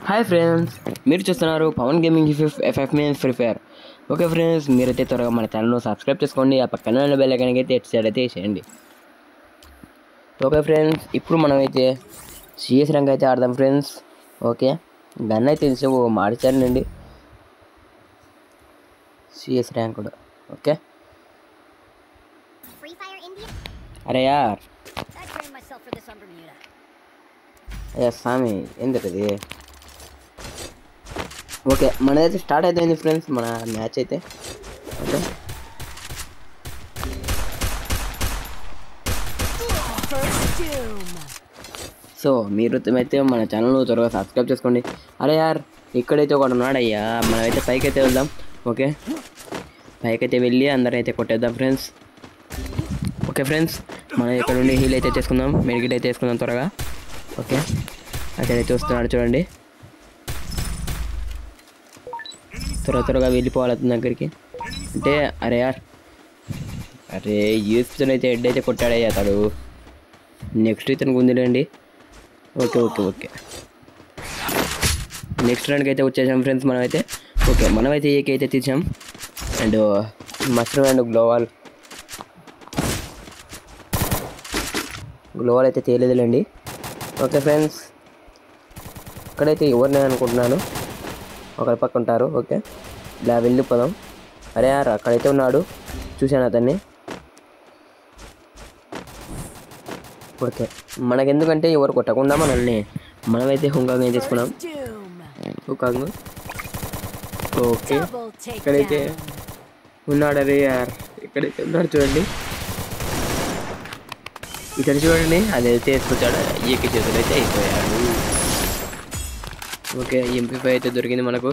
Hi friends, మీరు చూస్తున్నారు Pavan gaming FF means free fire. Okay friends, మీరైతే త్వరగా మన ఛానల్ను సబ్స్క్రైబ్ చేసుకోండి. ఆ పక్కన ఉన్న బెల్ ఐకాన్ అయితే సైడ్ అయితే చేయండి. ఓకే ఫ్రెండ్స్, ఇప్పుడు మనమైతే CS ర్యాంక్ అయితే ఆడదాం ఫ్రెండ్స్. ఓకే, గన్ అయితే తెలిసి మార్చానండి CS ర్యాంక్ కూడా. ఓకే, అరే యార్ అయ్యా స్వామి ఎందుకది. ఓకే, మనదైతే స్టార్ట్ అయిపోయింది ఫ్రెండ్స్ మన మ్యాచ్ అయితే. ఓకే, సో మీరు అయితే మన ఛానల్ త్వరగా సబ్స్క్రైబ్ చేసుకోండి. అరే యార్, ఇక్కడైతే ఒకడు ఉన్నాడయ్యా. మనమైతే పైకి అయితే వెళ్దాం. ఓకే, పైకి అయితే వెళ్ళి అందరూ అయితే కొట్టేద్దాం ఫ్రెండ్స్. ఓకే ఫ్రెండ్స్, మనం ఇక్కడ నుండి హీల్ అయితే చేసుకుందాం, మెడికిట్ అయితే వేసుకుందాం త్వరగా. ఓకే, అక్కడైతే వస్తున్నాడు చూడండి. త్వరగా వెళ్ళిపోవాలి అతని దగ్గరికి. అంటే అరే యార్, అరే యూస్తో అయితే హెడ్ అయితే కొట్టాడయ్యా అతడు. నెక్స్ట్ ఇతనికి ఉందిలేండి. ఓకే ఓకే ఓకే, నెక్స్ట్ రౌండ్కి అయితే వచ్చేసాం ఫ్రెండ్స్ మనమైతే. ఓకే, మనమైతే ఏకి అయితే తీసాం. అండ్ మష్రూమ్ అండ్ గ్లోవాల్ అయితే తేలేదులేండి. ఓకే ఫ్రెండ్స్, ఇక్కడైతే ఎవరిని అనుకుంటున్నాను, ఒకరి పక్క ఉంటారు. ఓకే, ఇలా వెళ్ళిపోదాం. అరే యార్, అక్కడైతే ఉన్నాడు, చూశాను అతన్ని. ఓకే, మనకెందుకంటే ఎవరు కొట్టకుండా మనమైతే హుంగాంగ్ ఏం తీసుకున్నాం. హుంగాంగ్. ఓకే, ఇక్కడైతే ఉన్నాడు. అరే యార్, ఇక్కడైతే ఉన్నాడు చూడండి. ఇక్కడ చూడండి, అదైతే వేసుకొచ్చాడు. ఏకి చేతులు అయితే అయిపోయాడు. ఓకే, MP5 అయితే దొరికింది మనకు.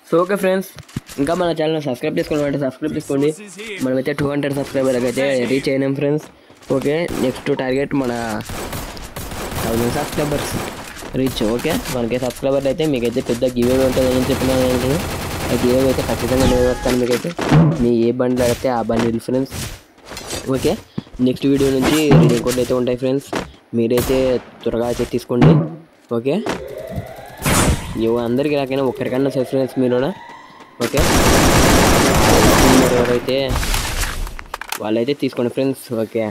సో ఓకే ఫ్రెండ్స్, ఇంకా మన ఛానల్ సబ్స్క్రైబ్ చేసుకోవాలంటే సబ్స్క్రైబ్ చేసుకోండి. మనమైతే 200 సబ్స్క్రైబర్లకు అయితే రీచ్ అయినాం ఫ్రెండ్స్. ఓకే, నెక్స్ట్ టార్గెట్ మన 1000 సబ్స్క్రైబర్స్ రీచ్. ఓకే, మనకి సబ్స్క్రైబర్లు అయితే మీకైతే పెద్ద గివ్ అవే ఉంటుంది అని చెప్పినాను. ఆ గివ్ అవే అయితే ఖచ్చితంగా నేను వస్తాను మీకైతే. మీ ఏ బండిల్ అయితే ఆ bundle friends. Okay, next video నుంచి రీడింగ్ కోడ్ అయితే ఉంటాయి ఫ్రెండ్స్, మీరైతే త్వరగా అయితే తీసుకోండి. ఓకే, అందరికీ రాకైనా ఒక్కరికన్నా సార్ ఫ్రెండ్స్ మీరునా. ఓకే, ఎవరైతే వాళ్ళైతే తీసుకోండి ఫ్రెండ్స్. ఓకే,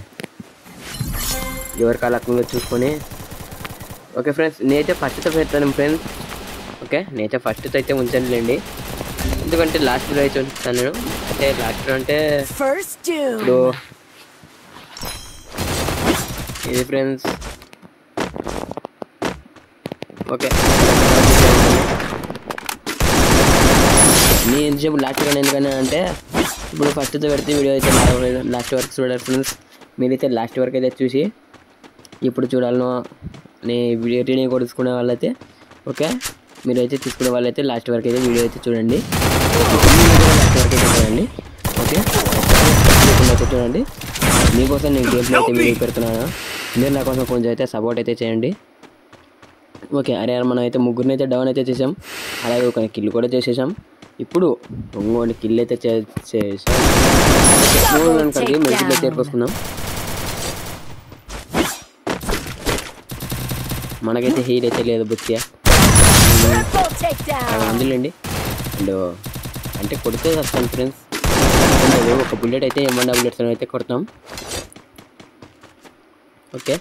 ఎవరికి అలా చూసుకొని. ఓకే ఫ్రెండ్స్, నేనైతే ఫస్ట్తో పెడతాను ఫ్రెండ్స్. ఓకే, నేనైతే ఫస్ట్తో అయితే ఉంచండిలేండి, ఎందుకంటే లాస్ట్లో అయితే ఉంచుతాను నేను. అంటే లాస్ట్లో అంటే ఇప్పుడు ఇది ఫ్రెండ్స్. ఓకే, నేను ఎంతసేపు లాస్ట్ కానీ ఎందుకని అంటే ఇప్పుడు ఫస్ట్తో పెడితే వీడియో అయితే లాస్ట్ వరకు చూడాలి ఫ్రెండ్స్. మీరైతే లాస్ట్ వరకు అయితే చూసి ఇప్పుడు చూడాలను నీ వీడియో రీడింగ్ కొడుకునే వాళ్ళైతే. ఓకే, మీరైతే తీసుకునే వాళ్ళైతే లాస్ట్ వరకు అయితే వీడియో అయితే చూడండి. లాస్ట్ వరకు అయితే చూడండి. ఓకే, అయితే చూడండి, మీకోసం నేను గేమ్లో అయితే వీడియో పెడుతున్నాను. మీరు నా కోసం కొంచెం అయితే సపోర్ట్ అయితే చేయండి. ఓకే, అరే మనం అయితే ముగ్గురిని అయితే డౌన్ అయితే చేసాం, అలాగే ఒక కిల్ కూడా చేసేసాం. ఇప్పుడు ఇంకోటి కిల్ అయితే చేసాం. మెడికల్ అయితే ఏర్పరుచుకుందాం. మనకైతే హీల్ అయితే లేదు బుచ్చిగా అందులేండి. అండ్ అంటే కొడితే వస్తాను ఫ్రెండ్స్. ఒక బుల్లెట్ అయితే ఏమన్నా బుల్లెట్స్ అయితే కొడతాం. ఓకే,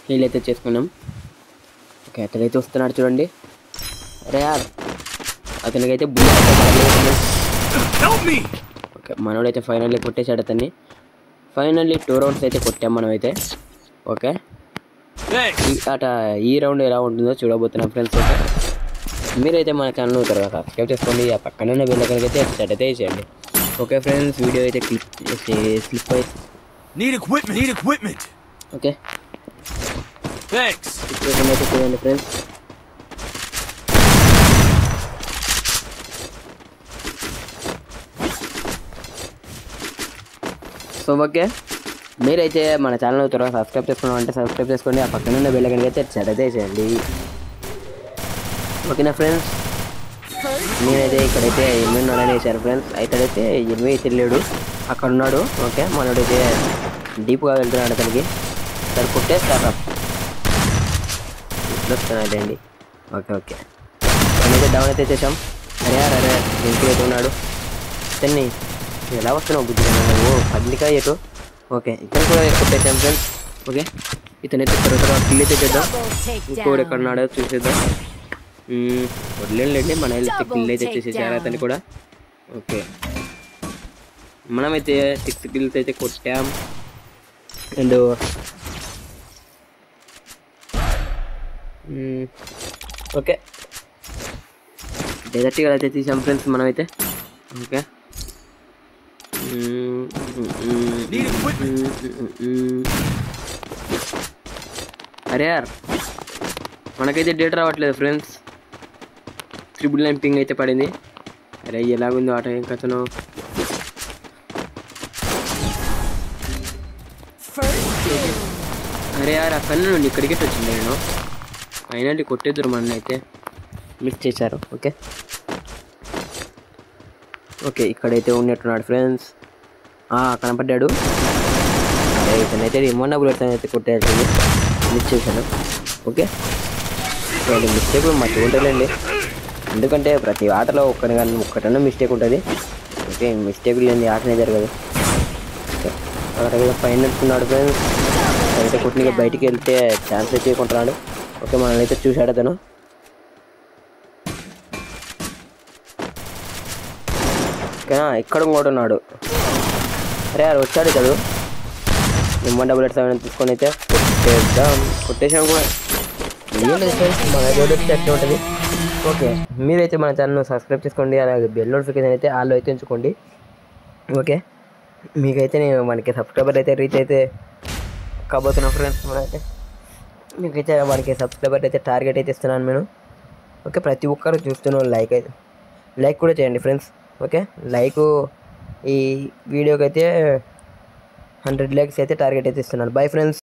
హీల్ అయితే చేసుకున్నాం. ఓకే, అతనైతే వస్తున్నాడు చూడండి. అరే యార్, అతనికైతే బుల్లెట్. ఓకే, మనోడైతే ఫైనల్లీ కొట్టేశాడు అతన్ని. ఫైనల్లీ 2 రౌండ్స్ అయితే కొట్టాం మనమైతే. ఓకే, ఈ రౌండ్ ఎలా ఉంటుందో చూడబోతున్నాం ఫ్రెండ్స్. ఓకే, మీరైతే మన ఛానల్ త్వరగా సబ్స్క్రైబ్ చేసుకోండి. ఆ పక్కన ఉన్న బెల్ ఐకాన్ అయితే సెట్ అయితే చేయండి. ఓకే ఫ్రెండ్స్, వీడియో అయితే స్లిప్ అయితే. ఓకే, సిచ్యువేషన్ అయితే చూడండి ఫ్రెండ్స్. సో ఓకే, మీరైతే మన ఛానల్ త్వరగా సబ్స్క్రైబ్ చేసుకున్నామంటే సబ్స్క్రైబ్ చేసుకోండి. ఆ పక్కన ఉన్న బెల్ ఐకాన్ అయితే సెట్ అయితే చేయండి. ఓకేనా ఫ్రెండ్స్, నేనైతే ఇక్కడైతే 8 వేసారు ఫ్రెండ్స్. అయితే 8 అయితే లేడు. అక్కడ ఉన్నాడు. ఓకే, మనోడైతే డీప్గా వెళ్తున్నాడు. అతనికి సరే కొట్టేస్తారా ఇట్లా వస్తున్నాడండి. ఓకే ఓకే, మనైతే డౌన్ అయితే చేసాం. అరే ఇంటికి అయితే ఉన్నాడు. ఇతన్ని ఎలా వస్తున్నావు బుద్ధిగా నువ్వు పబ్లికా ఎటు. ఓకే, ఇతను కూడా కొట్టేసాం ఫ్రెండ్స్. ఓకే, ఇతనైతే త్వరగా కిల్ అయితే చేద్దాం. ఇంకోటి ఎక్కడ ఉన్నాడో చూసేద్దాం. వదిలేండి, మన అయితే కిల్ అయితే చేసేసారు అతన్ని కూడా. ఓకే, మనమైతే 6 కిల్స్ అయితే కొట్టాం. అండ్ ఓకే, డెజర్ట్గా అయితే తీసాం ఫ్రెండ్స్ మనమైతే. ఓకే, అరే యార్ మనకైతే డేటా రావట్లేదు ఫ్రెండ్స్. 999 పింగ్ అయితే పడింది. అరే ఎలాగుందో ఆట ఏం కథను. అరే యార్ అక్కడ నుండి ఇక్కడికి వచ్చింది. నేను ఫైనల్లీ కొట్టేద్దరు మన అయితే మిస్ చేశారు. ఓకే ఓకే, ఇక్కడైతే ఉన్నట్టున్నాడు ఫ్రెండ్స్. కనపడ్డాడు. అరే ఇతనైతే రిమోట్ బుల్లెట్ అయితే కొట్టేయాల్సింది, మిస్ చేశాను. ఓకే, మిస్టేక్ మర్చిపోలేండి, ఎందుకంటే ప్రతి ఆటలో ఒక్కటన్నా మిస్టేక్ ఉంటుంది. ఓకే, మిస్టేక్ లేని ఆటనే జరగదు. అక్కడ పైన వెళ్తున్నాడు ఫ్రెండ్స్. అయితే కొట్టిన బయటికి వెళ్తే ఛాన్స్ అయితే కొంటున్నాడు. ఓకే, మనల్ని అయితే చూశాడు అతను. ఇక్కడ కూడా ఉన్నాడు. అరే అది వచ్చాడు ఇతడు. నిమ్మన్ డబుల్ 7 తీసుకొని అయితే కొట్టేసాం కూడా. ఏం లేదు ఫ్రెండ్స్, మన రోడ్ వచ్చి అట్లా ఉంటుంది. ఓకే, మీరైతే మన ఛానల్ను సబ్స్క్రైబ్ చేసుకోండి, అలాగే బెల్ నోటిఫికేషన్ అయితే ఆల్లో అయితే ఉంచుకోండి. ఓకే, మీకైతే నేను మనకి సబ్స్క్రైబర్ అయితే రీచ్ అయితే కాబోతున్నాం ఫ్రెండ్స్. మనైతే మీకైతే మనకి సబ్స్క్రైబర్ అయితే టార్గెట్ అయితే ఇస్తున్నాను నేను. ఓకే, ప్రతి ఒక్కరు చూస్తున్నాను, లైక్ కూడా చేయండి ఫ్రెండ్స్. ఓకే, ఈ వీడియోకి అయితే 100 లైక్స్ అయితే టార్గెట్ అయితే ఇస్తున్నాను. Bye friends.